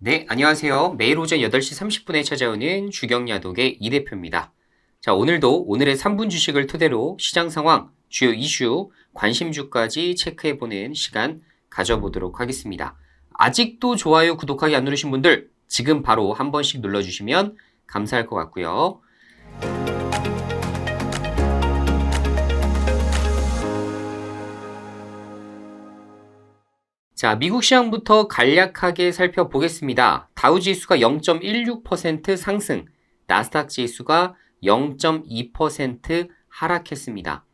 네, 안녕하세요. 매일 오전 8시 30분에 찾아오는 주경야독의 이 대표입니다. 자, 오늘도 오늘의 3분 주식을 토대로 시장 상황, 주요 이슈, 관심주까지 체크해보는 시간 가져보도록 하겠습니다. 아직도 좋아요, 구독하기 안 누르신 분들 지금 바로 한 번씩 눌러주시면 감사할 것 같고요. 자, 미국 시장부터 간략하게 살펴보겠습니다. 다우 지수가 0.16% 상승, 나스닥 지수가 0.2% 하락했습니다.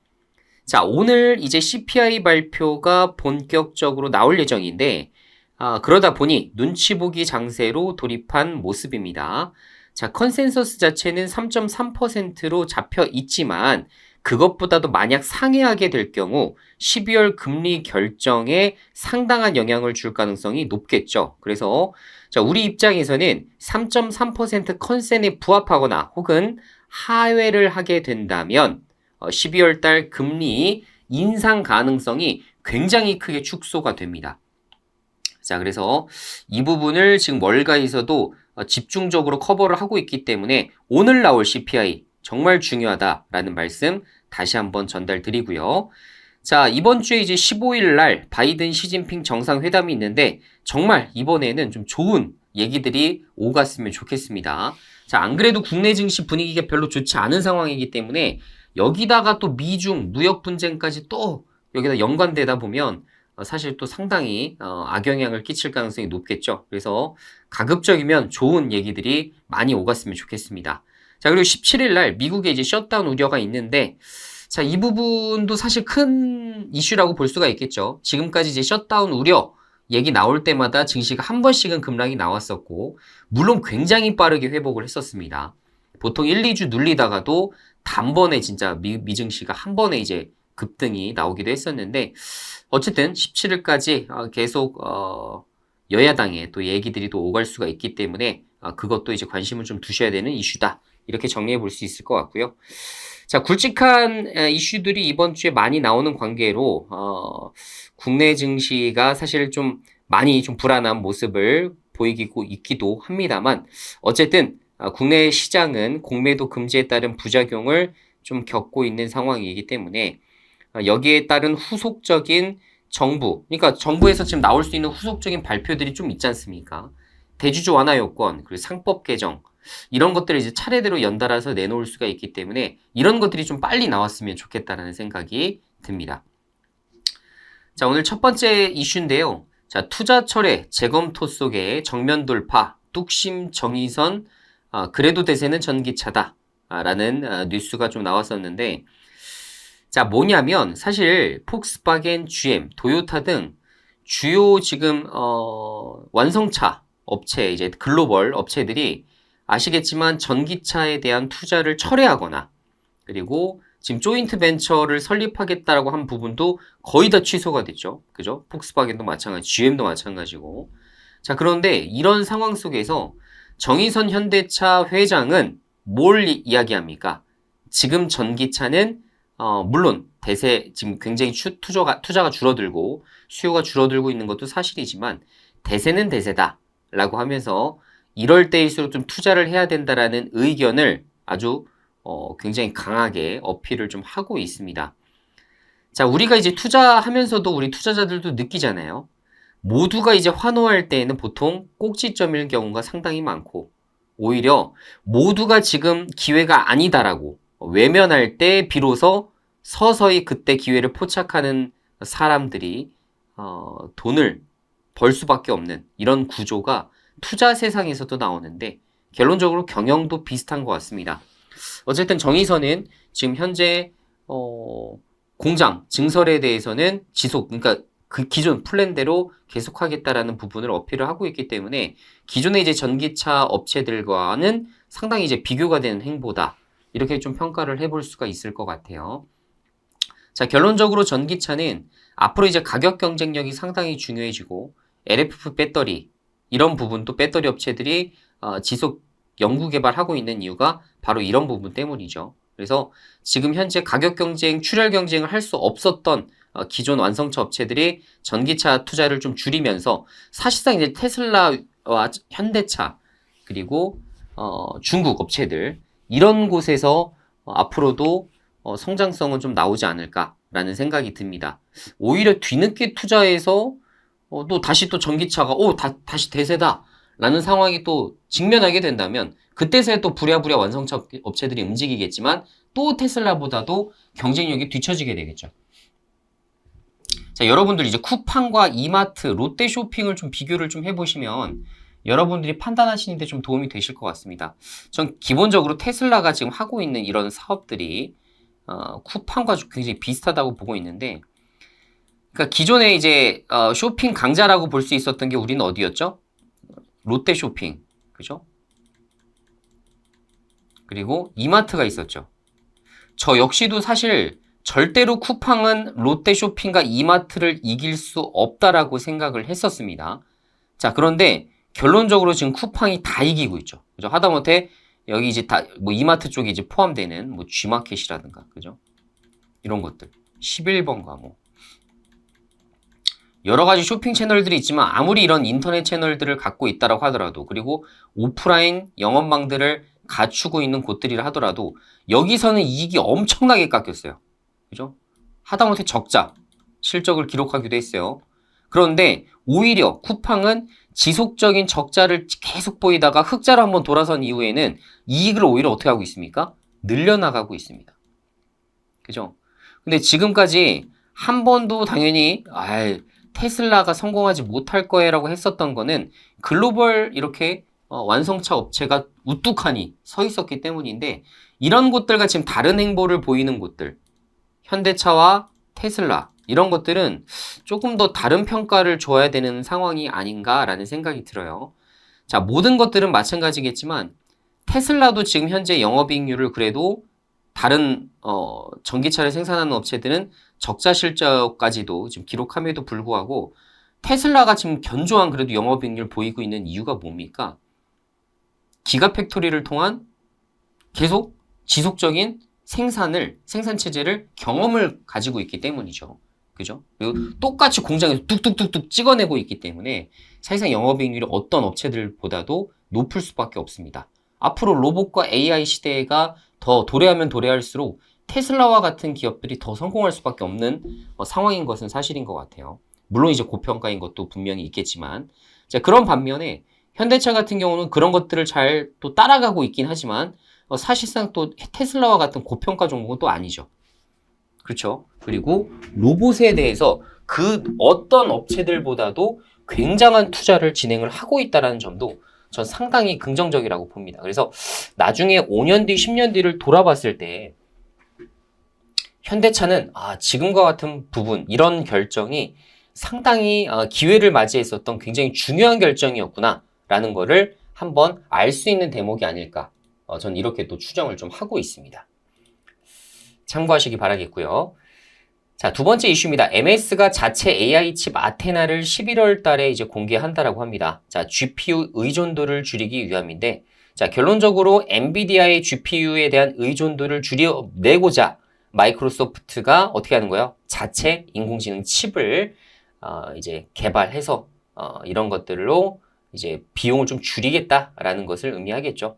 자, 오늘 이제 CPI 발표가 본격적으로 나올 예정인데, 그러다 보니 눈치 보기 장세로 돌입한 모습입니다. 자, 컨센서스 자체는 3.3%로 잡혀 있지만, 그것보다도 만약 상회하게 될 경우 12월 금리 결정에 상당한 영향을 줄 가능성이 높겠죠. 그래서 자, 우리 입장에서는 3.3% 컨센에 부합하거나 혹은 하회를 하게 된다면 12월 달 금리 인상 가능성이 굉장히 크게 축소가 됩니다. 자, 그래서 이 부분을 지금 월가에서도 집중적으로 커버를 하고 있기 때문에 오늘 나올 CPI 정말 중요하다라는 말씀 다시 한번 전달드리고요. 자, 이번 주에 이제 15일 날 바이든 시진핑 정상회담이 있는데 정말 이번에는 좀 좋은 얘기들이 오갔으면 좋겠습니다. 자, 안 그래도 국내 증시 분위기가 별로 좋지 않은 상황이기 때문에 여기다가 또 미중 무역 분쟁까지 또 여기다 연관되다 보면 사실 또 상당히 악영향을 끼칠 가능성이 높겠죠. 그래서 가급적이면 좋은 얘기들이 많이 오갔으면 좋겠습니다. 자, 그리고 17일 날 미국에 이제 셧다운 우려가 있는데, 자, 이 부분도 사실 큰 이슈라고 볼 수가 있겠죠. 지금까지 이제 셧다운 우려 얘기 나올 때마다 증시가 한 번씩은 급락이 나왔었고, 물론 굉장히 빠르게 회복을 했었습니다. 보통 1, 2주 눌리다가도 단번에 진짜 미증시가 한 번에 이제 급등이 나오기도 했었는데, 어쨌든 17일까지 계속 여야당의 또 얘기들이 또 오갈 수가 있기 때문에 그것도 이제 관심을 좀 두셔야 되는 이슈다. 이렇게 정리해 볼 수 있을 것 같고요. 자, 굵직한 이슈들이 이번 주에 많이 나오는 관계로 국내 증시가 사실 좀 많이 좀 불안한 모습을 보이고 있기도 합니다만 어쨌든 국내 시장은 공매도 금지에 따른 부작용을 좀 겪고 있는 상황이기 때문에 여기에 따른 후속적인 그러니까 정부에서 지금 나올 수 있는 후속적인 발표들이 좀 있지 않습니까? 대주주 완화 요건, 그리고 상법 개정, 이런 것들을 이제 차례대로 연달아서 내놓을 수가 있기 때문에 이런 것들이 좀 빨리 나왔으면 좋겠다라는 생각이 듭니다. 자, 오늘 첫 번째 이슈인데요. 자, 투자 철회 재검토 속에 정면 돌파, 뚝심 정의선, 그래도 대세는 전기차다. 라는 뉴스가 좀 나왔었는데, 자, 뭐냐면 사실 폭스바겐, GM, 도요타 등 주요 지금 완성차 업체, 이제 글로벌 업체들이 아시겠지만 전기차에 대한 투자를 철회하거나 그리고 지금 조인트 벤처를 설립하겠다라고 한 부분도 거의 다 취소가 됐죠. 그죠? 폭스바겐도 마찬가지, GM도 마찬가지고. 자, 그런데 이런 상황 속에서 정의선 현대차 회장은 뭘 이야기합니까? 지금 전기차는 물론 대세 지금 굉장히 투자가 줄어들고 수요가 줄어들고 있는 것도 사실이지만 대세는 대세다라고 하면서 이럴 때일수록 좀 투자를 해야 된다라는 의견을 아주 굉장히 강하게 어필을 좀 하고 있습니다. 자, 우리가 이제 투자하면서도 우리 투자자들도 느끼잖아요. 모두가 이제 환호할 때에는 보통 꼭지점일 경우가 상당히 많고 오히려 모두가 지금 기회가 아니다라고 외면할 때 비로소 서서히 그때 기회를 포착하는 사람들이 돈을 벌 수밖에 없는 이런 구조가 투자 세상에서도 나오는데 결론적으로 경영도 비슷한 것 같습니다. 어쨌든 정의선은 지금 현재 공장 증설에 대해서는 그러니까 그 기존 플랜대로 계속하겠다라는 부분을 어필을 하고 있기 때문에 기존의 이제 전기차 업체들과는 상당히 이제 비교가 되는 행보다 이렇게 좀 평가를 해볼 수가 있을 것 같아요. 자, 결론적으로 전기차는 앞으로 이제 가격 경쟁력이 상당히 중요해지고 LFP 배터리 이런 부분도 배터리 업체들이 지속 연구 개발하고 있는 이유가 바로 이런 부분 때문이죠. 그래서 지금 현재 가격 경쟁, 출혈 경쟁을 할 수 없었던 기존 완성차 업체들이 전기차 투자를 좀 줄이면서 사실상 이제 테슬라 현대차 그리고 중국 업체들 이런 곳에서 앞으로도 성장성은 좀 나오지 않을까라는 생각이 듭니다. 오히려 뒤늦게 투자해서 또 다시 또 전기차가 다시 대세다 라는 상황이 또 직면하게 된다면 그때서야 또 부랴부랴 완성차 업체들이 움직이겠지만 또 테슬라보다도 경쟁력이 뒤처지게 되겠죠. 자, 여러분들 이제 쿠팡과 이마트, 롯데 쇼핑을 좀 비교를 좀 해보시면 여러분들이 판단하시는데 좀 도움이 되실 것 같습니다. 전 기본적으로 테슬라가 지금 하고 있는 이런 사업들이 쿠팡과 굉장히 비슷하다고 보고 있는데, 그러니까 기존에 이제 쇼핑 강자라고 볼 수 있었던 게 우리는 어디였죠? 롯데 쇼핑, 그죠? 그리고 이마트가 있었죠. 저 역시도 사실 절대로 쿠팡은 롯데 쇼핑과 이마트를 이길 수 없다라고 생각을 했었습니다. 자, 그런데 결론적으로 지금 쿠팡이 다 이기고 있죠. 그죠? 하다못해 여기 이제 다 뭐 이마트 쪽에 이제 포함되는 뭐 G마켓이라든가, 그죠? 이런 것들. 11번가 뭐 여러 가지 쇼핑 채널들이 있지만 아무리 이런 인터넷 채널들을 갖고 있다라고 하더라도, 그리고 오프라인 영업망들을 갖추고 있는 곳들이라 하더라도 여기서는 이익이 엄청나게 깎였어요. 그죠? 하다못해 적자, 실적을 기록하기도 했어요. 그런데 오히려 쿠팡은 지속적인 적자를 계속 보이다가 흑자로 한번 돌아선 이후에는 이익을 오히려 어떻게 하고 있습니까? 늘려나가고 있습니다. 그죠? 근데 지금까지 한 번도 당연히 테슬라가 성공하지 못할 거예라고 했었던 거는 글로벌 이렇게 완성차 업체가 우뚝하니 서 있었기 때문인데, 이런 곳들과 지금 다른 행보를 보이는 곳들, 현대차와 테슬라 이런 것들은 조금 더 다른 평가를 줘야 되는 상황이 아닌가라는 생각이 들어요. 자, 모든 것들은 마찬가지겠지만 테슬라도 지금 현재 영업이익률을 그래도 다른 전기차를 생산하는 업체들은 적자 실적까지도 지금 기록함에도 불구하고 테슬라가 지금 견조한 그래도 영업이익률 보이고 있는 이유가 뭡니까? 기가팩토리를 통한 계속 지속적인 생산체제를 경험을 가지고 있기 때문이죠. 그죠? 그리고 똑같이 공장에서 뚝뚝뚝뚝 찍어내고 있기 때문에 사실상 영업이익률이 어떤 업체들보다도 높을 수밖에 없습니다. 앞으로 로봇과 AI 시대가 더 도래하면 도래할수록 테슬라와 같은 기업들이 더 성공할 수밖에 없는 상황인 것은 사실인 것 같아요. 물론 이제 고평가인 것도 분명히 있겠지만, 자, 그런 반면에 현대차 같은 경우는 그런 것들을 잘 또 따라가고 있긴 하지만 사실상 또 테슬라와 같은 고평가 종목은 또 아니죠. 그렇죠? 그리고 로봇에 대해서 그 어떤 업체들보다도 굉장한 투자를 진행을 하고 있다는 점도 전 상당히 긍정적이라고 봅니다. 그래서 나중에 5년 뒤, 10년 뒤를 돌아봤을 때 현대차는 지금과 같은 부분, 이런 결정이 상당히 기회를 맞이했었던 굉장히 중요한 결정이었구나 라는 거를 한번 알 수 있는 대목이 아닐까, 전 이렇게 또 추정을 좀 하고 있습니다. 참고하시기 바라겠고요. 자, 두 번째 이슈입니다. MS가 자체 AI 칩 아테나를 11월 달에 이제 공개한다라고 합니다. 자, GPU 의존도를 줄이기 위함인데, 자, 결론적으로 엔비디아의 GPU에 대한 의존도를 줄여내고자 마이크로소프트가 어떻게 하는 거예요? 자체 인공지능 칩을 이제 개발해서 이런 것들로 이제 비용을 좀 줄이겠다라는 것을 의미하겠죠.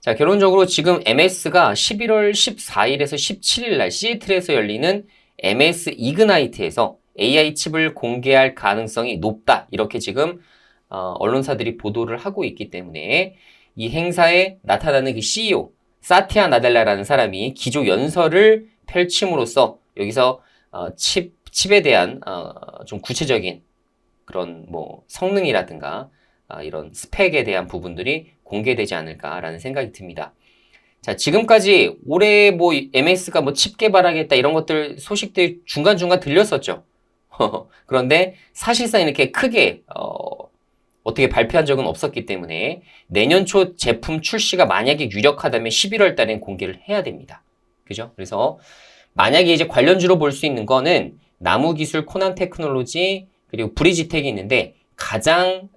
자, 결론적으로 지금 MS가 11월 14일에서 17일 날 시애틀에서 열리는 MS 이그나이트에서 AI 칩을 공개할 가능성이 높다, 이렇게 지금 언론사들이 보도를 하고 있기 때문에 이 행사에 나타나는 그 CEO 사티아 나델라라는 사람이 기조 연설을 펼침으로써 여기서 칩에 대한 좀 구체적인 그런 뭐 성능이라든가 이런 스펙에 대한 부분들이 공개되지 않을까라는 생각이 듭니다. 자, 지금까지 올해 뭐 MS가 뭐 칩 개발하겠다 이런 것들 소식들 중간중간 들렸었죠. 그런데 사실상 이렇게 크게 어떻게 발표한 적은 없었기 때문에 내년 초 제품 출시가 만약에 유력하다면 11월 달엔 공개를 해야 됩니다. 그죠? 그래서 만약에 이제 관련주로 볼 수 있는 거는 나무기술, 코난 테크놀로지, 그리고 브리지텍이 있는데 가장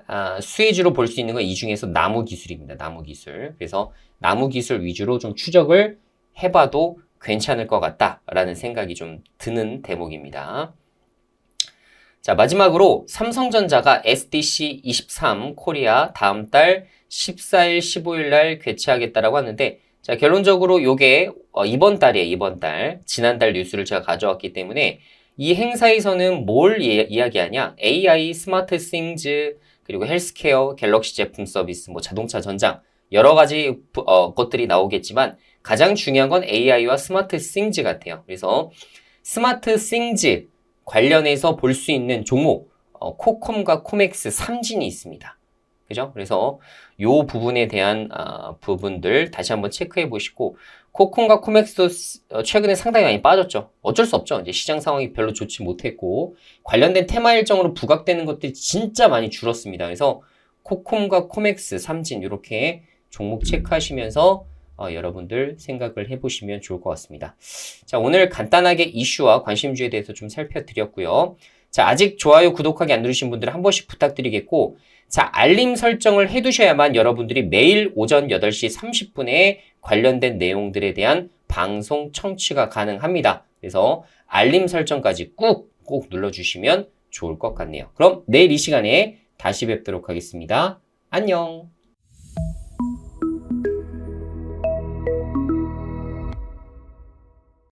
수혜주로 볼 수 있는 건 이 중에서 나무기술입니다. 나무기술. 그래서 나무기술 위주로 좀 추적을 해봐도 괜찮을 것 같다라는 생각이 좀 드는 대목입니다. 자, 마지막으로 삼성전자가 SDC23 코리아 다음 달 14일, 15일 날 개최하겠다라고 하는데, 자, 결론적으로 요게 이번 달이에요, 이번 달. 지난달 뉴스를 제가 가져왔기 때문에 이 행사에서는 뭘 이야기하냐? AI, 스마트 싱즈, 그리고 헬스케어, 갤럭시 제품 서비스, 뭐 자동차 전장, 여러 가지 것들이 나오겠지만 가장 중요한 건 AI와 스마트 싱즈 같아요. 그래서 스마트 싱즈 관련해서 볼 수 있는 종목, 코컴과 코맥스 삼진이 있습니다. 그죠? 그래서 요 부분에 대한 부분들 다시 한번 체크해 보시고, 코콤과 코맥스도 최근에 상당히 많이 빠졌죠. 어쩔 수 없죠. 이제 시장 상황이 별로 좋지 못했고 관련된 테마 일정으로 부각되는 것들이 진짜 많이 줄었습니다. 그래서 코콤과 코맥스, 삼진 이렇게 종목 체크하시면서 여러분들 생각을 해보시면 좋을 것 같습니다. 자, 오늘 간단하게 이슈와 관심주에 대해서 좀 살펴드렸고요. 자, 아직 좋아요, 구독하기 안 누르신 분들은 한 번씩 부탁드리겠고, 자, 알림 설정을 해두셔야만 여러분들이 매일 오전 8시 30분에 관련된 내용들에 대한 방송 청취가 가능합니다. 그래서 알림 설정까지 꾹 눌러주시면 좋을 것 같네요. 그럼 내일 이 시간에 다시 뵙도록 하겠습니다. 안녕!